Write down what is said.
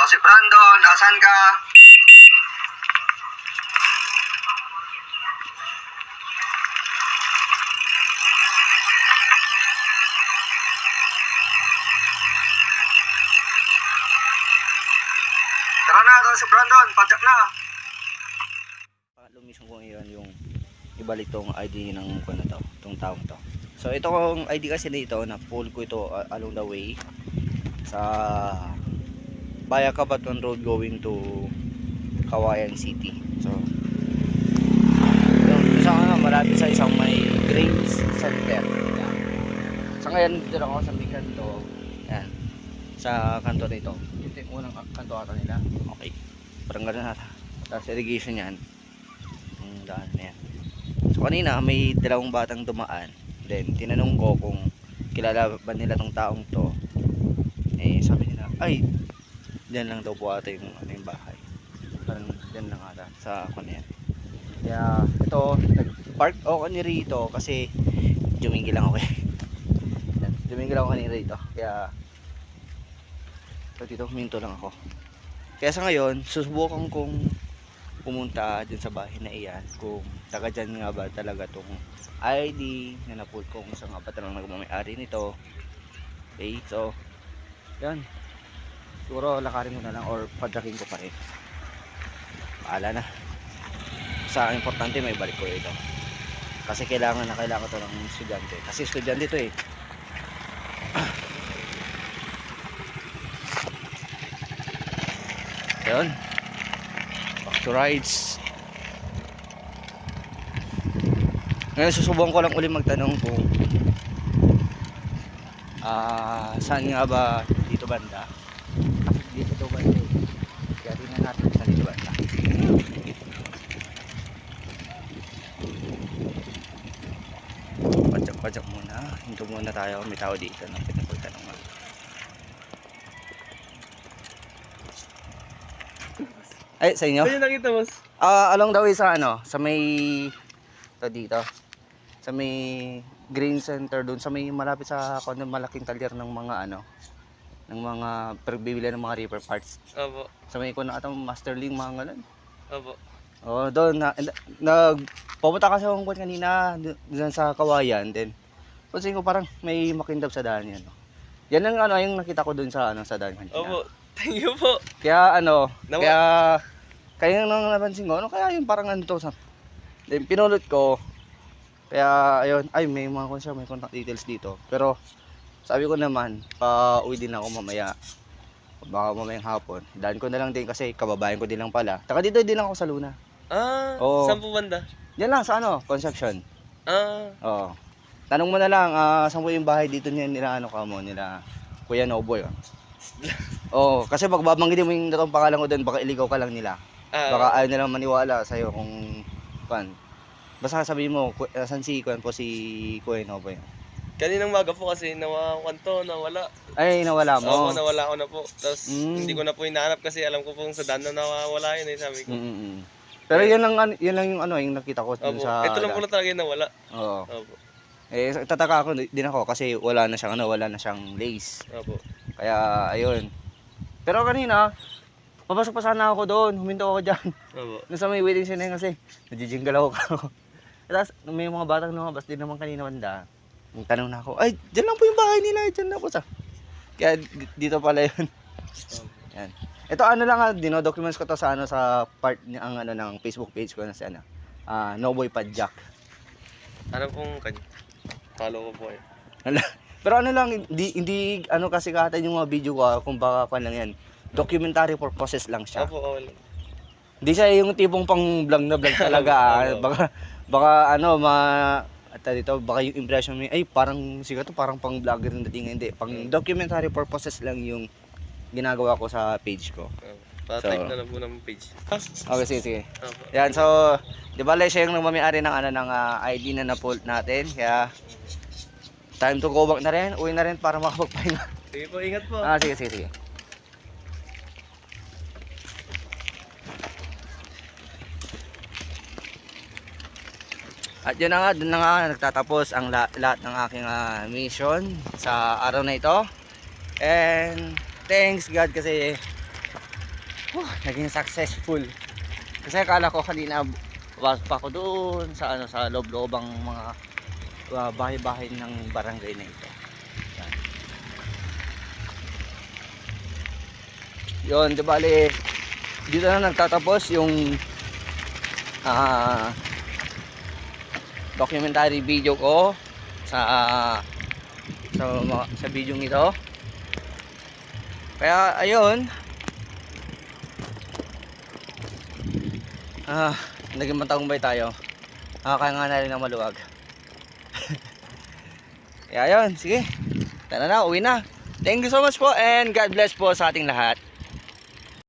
si Brandon, asan ka? Tara na, ito si Brandon, padyak na. Lumisong ko ngayon yung ibalik tong ID ng to, itong taong to. So itong ID kasi nito, na pull ko ito along the way sa Bayakabaton Road going to Kawayan City. So yun, isang malapit sa isang may Grains Center. Yan. So ngayon dito ako sa may kanto. Yan. Sa kanto nito. Ito yung unang kanto ata nila. Okay. Parang gano'n nata. Tapos irrigation yan. Yung daan na yan. So kanina may dalawang batang dumaan. Then tinanong ko kung kilala ba nila tong taong to. Eh sabi nila, ay diyan lang daw po ata yung, yung bahay. Parang diyan lang ata sa ako na yan. Kaya ito, nag-park ako kanina rito kasi jumingil lang ako eh. Jumingil ako kanina rito. Kaya so dito huminto lang ako. Kaya sa ngayon, susubukan kong pumunta dyan sa bahay na iyan kung taga dyan nga ba talaga tong ID na napul ko, kung saan nga ba talagang nagmamay-ari nito. Okay, so yan, siguro lakarin ko na lang or padaking ko pa rin. Paala na. Sa importante may balik ko ito kasi kailangan to ng estudyante kasi estudyante to eh. Yun, back to rides. Ngayon susubukan ko lang uli magtanong kung saan nga ba dito banda. Kasi dito to banda eh. Kaya tingnan natin saan dito banda. Padyak muna. Hinto muna tayo. May tao dito na pinapagtanongan. Ay, sa inyo? Saan yung nakita, boss? Along the way sa ano, sa may dito. Sa may Grain Center doon, sa may malapit sa kuno malaking talyer ng mga ano, ng mga pagbibili ng mga repair parts. Opo. Sa may kuno atong Masterling mga ganun. Opo. Oh, doon pumunta kasi akong kanina doon sa Kawayan, then pansin ko parang may makindab sa daan yan. Yan ang ano, yung nakita ko doon sa ano sa daan kanina. Opo. Thank you po. Kaya ano, kaya nang napansin ko, ano kaya yung parang ano to sa. Then pinulot ko. Kaya ayun, ay may mga konser, may contact details dito. Pero sabi ko naman, pauwi din ako mamaya. Baka mamayang hapon. Daan ko na lang din kasi kababayan ko din lang pala. Taka dito din lang ako sa Luna. Oo. Saan po banda? Yan lang sa ano, Concepcion. Oo. Tanong mo na lang, saan po yung bahay dito nila ano ka mo, nila Kuya Noboy. Oo, kasi pag babanggitin mo yung datong pangalan ko doon, baka iligaw ka lang nila. Baka ayaw nilang maniwala sa'yo kung pan. Basta sabihin mo, saan si Kuya po si Kuya Noboy? Kaninang maga po kasi nawala. Ay, nawala mo? Oo, nawala ko na po. Tapos hindi ko na po hinahanap kasi alam ko pong sa daan na nawawala yun eh, sabi ko. Pero yun lang yung ano, yung nakita ko dun Opo. sa. Ito lang po na talaga yung nawala. Oo. Opo. Eh, tataka ako din ako kasi wala na siyang lace. Opo. Kaya ayun. Pero kanina, papasok pa sana ako doon, huminto ako diyan. Opo. Nasa may waiting scene kasi nagjijingle ako. Tapos may mga batang lumabas din naman kanina banda. Nung tanong na ako, ay, dyan lang po yung bahay nila, dyan lang po sa. Kaya dito pala yun. Yan. Ito ano lang, documents ko to sa ano sa part ang ano ng Facebook page ko na si ano. Noboy Padyak. Ano pong kanya? Follow ko po eh. Pero ano lang, hindi ano kasi kahit yung mga video ko, kung baka pa lang yan. Documentary purposes lang siya. Opo, okay lang. Hindi siya yung tipong pang vlog na vlog talaga. Baka ano dito, baka yung impression mo, ay parang sigaw to, parang pang vlogger ng dating. Hindi, pang documentary purposes lang yung ginagawa ko sa page ko. Pa-type na lang po ng page. Okay, sige. Opo. Yan, so, di ba siya yung nagmamay-ari ng ano ng ID na na-pull natin. Kaya time to go back na rin. Uwi na rin para makapagpahinga. Sige po, ingat po. Sige. At yun na nga, dun na nga nagtatapos ang lahat ng aking mission sa araw na ito. And thanks God kasi naging successful. Kasi akala ko kanina pasok pa ako doon sa ano, sa loob-loobang mga bahay-bahay ng barangay na ito. Yan. Yun, di bali dito na nagtatapos yung documentary video ko sa video nito. Kaya ayun, naging matagumpay tayo. Kaya nga na rin ng maluwag. Kaya ayun, sige, tara na, uwi na. Thank you so much po and God bless po sa ating lahat.